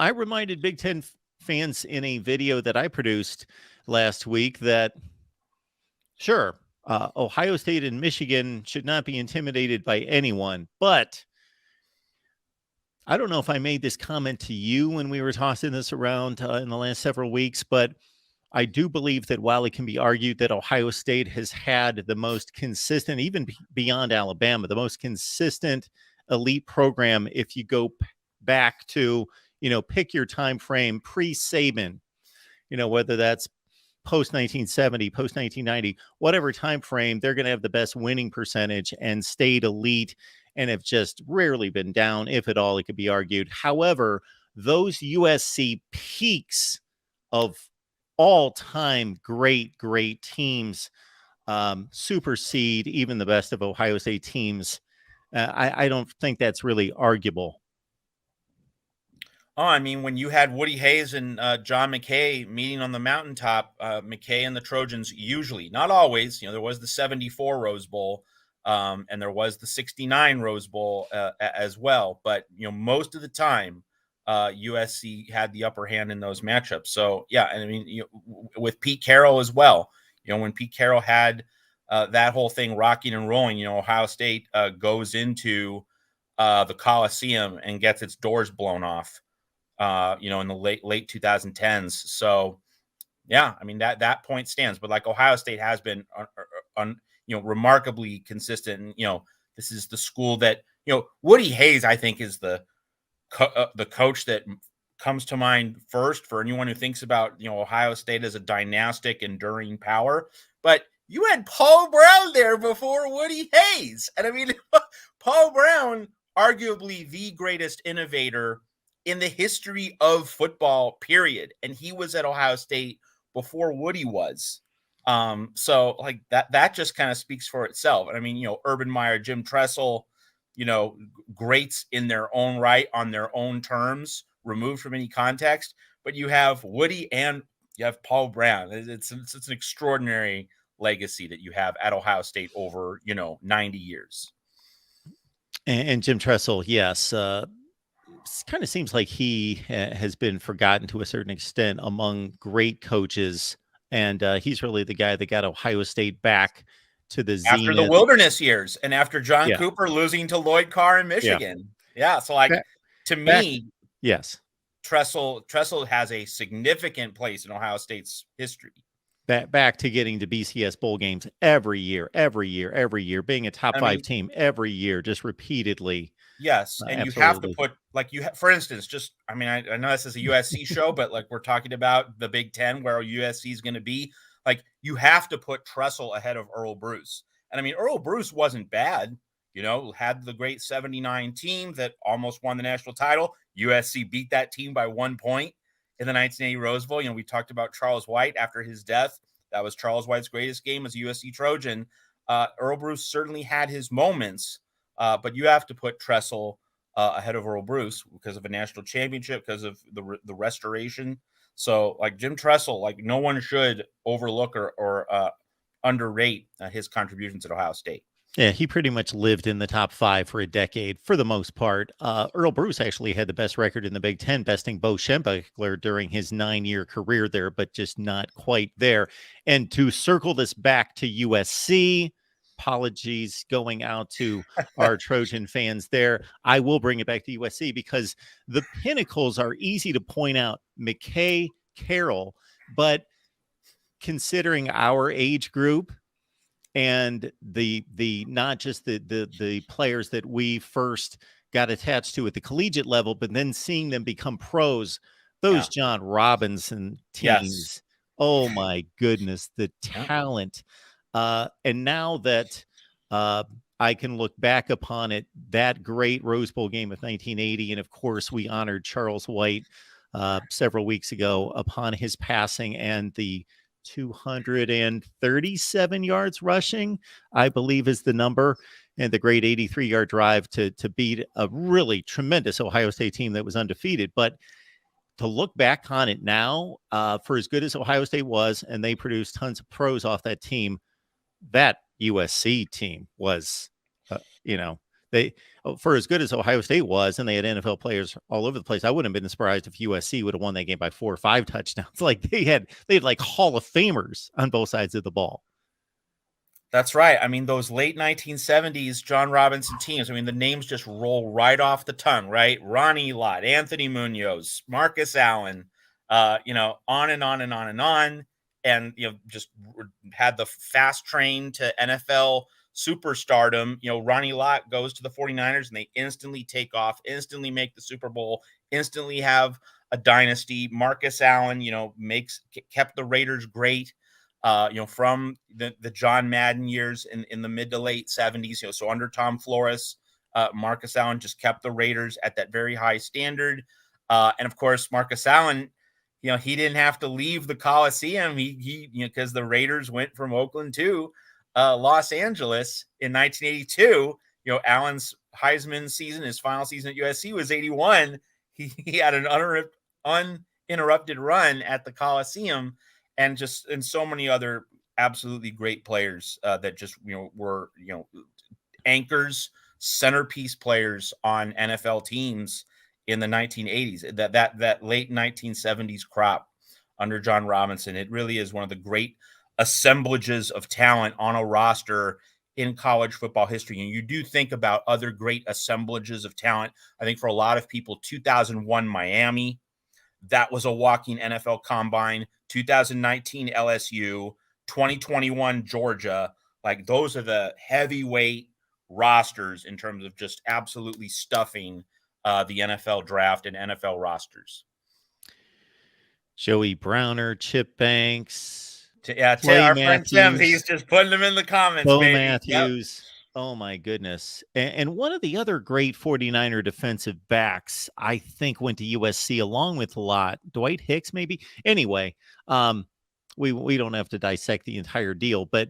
I reminded Big Ten fans in a video that I produced last week that, sure, Ohio State and Michigan should not be intimidated by anyone, but I don't know if I made this comment to you when we were tossing this around in the last several weeks, but I do believe that while it can be argued that Ohio State has had the most consistent, even beyond Alabama, the most consistent elite program, if you go back to, pick your time frame pre-Saban, whether that's post 1970, post 1990, whatever time frame, they're going to have the best winning percentage and stayed elite and have just rarely been down, if at all, it could be argued. However, those USC peaks of all-time great teams supersede even the best of Ohio State teams. I don't think that's really arguable. Oh, I mean, when you had Woody Hayes and John McKay meeting on the mountaintop, McKay and the Trojans usually, not always, there was the 74 Rose Bowl and there was the 69 Rose Bowl as well. But, most of the time, USC had the upper hand in those matchups. So, yeah, I mean, with Pete Carroll as well, when Pete Carroll had that whole thing rocking and rolling, Ohio State goes into the Coliseum and gets its doors blown off. In the late 2010s. So, yeah, I mean, that point stands. But like Ohio State has been, remarkably consistent. And, this is the school that, Woody Hayes, I think, is the coach that comes to mind first for anyone who thinks about, Ohio State as a dynastic, enduring power. But you had Paul Brown there before Woody Hayes. And I mean, Paul Brown, arguably the greatest innovator in the history of football, period. And he was at Ohio State before Woody was. So like that just kind of speaks for itself. And I mean, Urban Meyer, Jim Tressel, greats in their own right on their own terms, removed from any context. But you have Woody and you have Paul Brown. It's an extraordinary legacy that you have at Ohio State over, 90 years. And Jim Tressel, yes, kind of seems like he has been forgotten to a certain extent among great coaches. And he's really the guy that got Ohio State back to the zenith. After the wilderness years and after John Cooper losing to Lloyd Carr in Michigan. Yeah. So to me, yes, Tressel has a significant place in Ohio State's history. Back to getting to BCS bowl games every year, being a top five team every year, just repeatedly. Yes, and absolutely. You have to put for instance, I know this is a USC show, but like we're talking about the Big Ten where USC is going to be, like you have to put Tressel ahead of Earl Bruce. And I mean, Earl Bruce wasn't bad, had the great 79 team that almost won the national title. USC beat that team by 1 point in the 1980 Rose Bowl. We talked about Charles White after his death. That was Charles White's greatest game as a USC Trojan. Earl Bruce certainly had his moments. But you have to put Tressel ahead of Earl Bruce because of a national championship, because of the restoration. So, like Jim Tressel, like no one should overlook or underrate his contributions at Ohio State. Yeah, he pretty much lived in the top five for a decade, for the most part. Earl Bruce actually had the best record in the Big Ten, besting Bo Schembechler during his 9-year career there, but just not quite there. And to circle this back to USC, apologies going out to our Trojan fans there. I will bring it back to USC because the pinnacles are easy to point out. McKay, Carroll, but considering our age group and the not just the players that we first got attached to at the collegiate level, but then seeing them become pros, those John Robinson teams. Yes. Oh my goodness, the talent. And now that I can look back upon it, that great Rose Bowl game of 1980, and of course we honored Charles White several weeks ago upon his passing, and the 237 yards rushing, I believe is the number, and the great 83-yard drive to beat a really tremendous Ohio State team that was undefeated. But to look back on it now, for as good as Ohio State was, and they produced tons of pros off that team, that USC team was, for as good as Ohio State was, and they had NFL players all over the place, I wouldn't have been surprised if USC would have won that game by 4 or 5 touchdowns. Like they had like Hall of Famers on both sides of the ball. That's right. I mean, those late 1970s John Robinson teams, I mean, the names just roll right off the tongue, right? Ronnie Lott, Anthony Munoz, Marcus Allen, on and on and on and on. And, just had the fast train to NFL superstardom. Ronnie Lott goes to the 49ers and they instantly take off, instantly make the Super Bowl, instantly have a dynasty. Marcus Allen, kept the Raiders great. From the John Madden years in the mid to late 70s, so under Tom Flores, Marcus Allen just kept the Raiders at that very high standard. And of course, Marcus Allen, he didn't have to leave the Coliseum. He because the Raiders went from Oakland to Los Angeles in 1982. Allen's Heisman season, his final season at USC was 81. He had an uninterrupted run at the Coliseum. And so many other absolutely great players that just were anchors, centerpiece players on NFL teams in the 1980s. That late 1970s crop under John Robinson, it really is one of the great assemblages of talent on a roster in college football history. And you do think about other great assemblages of talent. I think for a lot of people, 2001 Miami, that was a walking NFL combine. 2019 LSU, 2021 Georgia, like those are the heavyweight rosters in terms of just absolutely stuffing the NFL draft and NFL rosters. Joey Browner, Chip Banks. Our friend Tim, he's just putting them in the comments, Bo baby. Matthews. Yep. Oh, my goodness. And one of the other great 49er defensive backs, I think, went to USC along with a lot. Dwight Hicks, maybe? Anyway, we don't have to dissect the entire deal. But